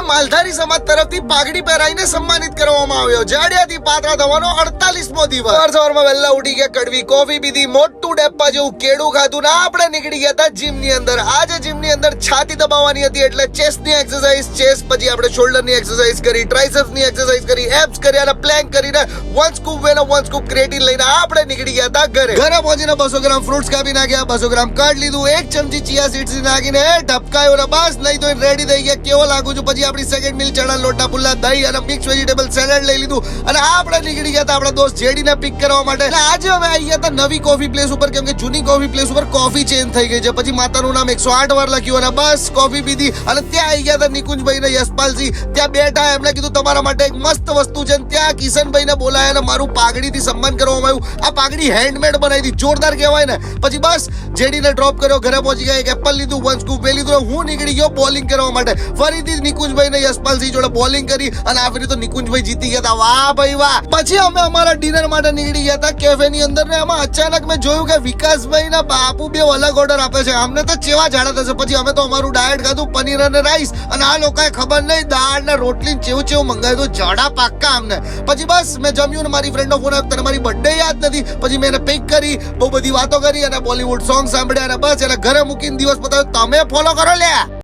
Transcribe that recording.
માલધારી સમાજ તરફથી પાઘડી પહેરાઈને સન્માનિત કરવામાં આવ્યો. જાડિયાથી પાત્રા થવાનો 48મો દિવસ. સવારમાં વહેલા ઉઠી ગયા, કડવી કોફી પીધી, મોટું ડેપ્પા જેવું કેળું ખાધું ને આપણે નીકળી ગયા હતા જીમ ની અંદર. આજે જીમ ની અંદર છાતી દબાવવાની હતી એટલે ચેસ્ટ ની એક્સરસાઇઝ, ચેસ્ટ પછી આપણે શોલ્ડર ની એક્સરસાઇઝ કરી, ટ્રાઇસેપ્સ ની એક્સરસાઇઝ કરી, એબ્સ કર્યા અને પ્લેન્ક કરીને 1 સ્કૂપ વેનો 1 સ્કૂપ ક્રેટીન લઈને આપણે નીકળી ગયા હતા ઘરે. ઘરે પહોંચીને 200 ગ્રામ ફ્રૂટ્સ કાપી નાખ્યા, 200 ગ્રામ કર્ડ લીધું, 1 ચમચી ચિયા સીડ્સ નાખીને ઢબકાયો ને બસ નહીં તો રેડી થઈ ગયા. કેવો લાગુ છું? પછી આપણી સેકન્ડ મીલ ચણા લોટના પુલ્લા, દહીં અને મિક્સ વેજીટેબલ સેલેડ લઈ લીધું અને આપણે નીકળી ગયા હતા આપણા દોસ્ત જેડીને પિક કરવા માટે. આજે અમે આવી ગયા હતા નવી કોફી પ્લેસ ઉપર, કેમ કે જૂની કોફી પ્લેસ ઉપર કોફી ચેન્જ થઈ ગઈ છે. પછી માતાનું નામ 108 વાર લખ્યું અને બસ કોફી પીધી અને ત્યાં આવી ગયા હતા નિકુંજભાઈ ને યશપાલસિંહ. ત્યાં બેઠા, એમને કીધું તમારા માટે એક મસ્ત વસ્તુ છે. ત્યાં કિશનભાઈ ને બોલાયા અને મારું પાઘડીથી સન્માન કરવામાં આવ્યું. આ પાઘડી હેન્ડમેડ બનાવી હતી, જોરદાર કહેવાય ને. પછી બસ જેડીને ડ્રોપ કર્યો, ઘરે પહોંચી ગયા, એક એપલ લીધું, 1 સ્કૂપ લીધું. હું નીકળી ગયો બોલિંગ કરવા માટે. ફરીથી નિકુંજભાઈ ને યશપાલસિંહ જોડે બોલિંગ કરી અને આ ફરી તો નિકુંજભાઈ જીતી ગયા હતા. વાહ ભાઈ વાહ. પછી અમે અમારા ડિનર માટે નીકળી ગયા હતા કેફે ની અંદર ને એમાં અચાનક મેં જોયું કે વિકાસભાઈ ના બાપુ બે અલગ ઓર્ડર આપે છે. અમને તો ચેવા ઝાડા થશે. પછી અમે તો અમારું ડાયટ ખાધું, પનીર અને રાઈસ, અને આ લોકોએ ખબર નહીં દાળ ને રોટલી ચેવું ચેવું મંગાવ્યું, ઝાડા પાક્કા અમને. પછી બસ મેં જમ્યું ને મારી ફ્રેન્ડનો ફોન આવ્યો, તને મારી બર્થડે યાદ નથી? પછી મેં એને પિક કરી, બહુ બધી વાતો કરી અને બોલીવુડ સોંગ સાંભળ્યા અને બસ એને ઘરે મૂકીને દિવસ પતાવ્યો. તમે ફોલો કરો લ્યા.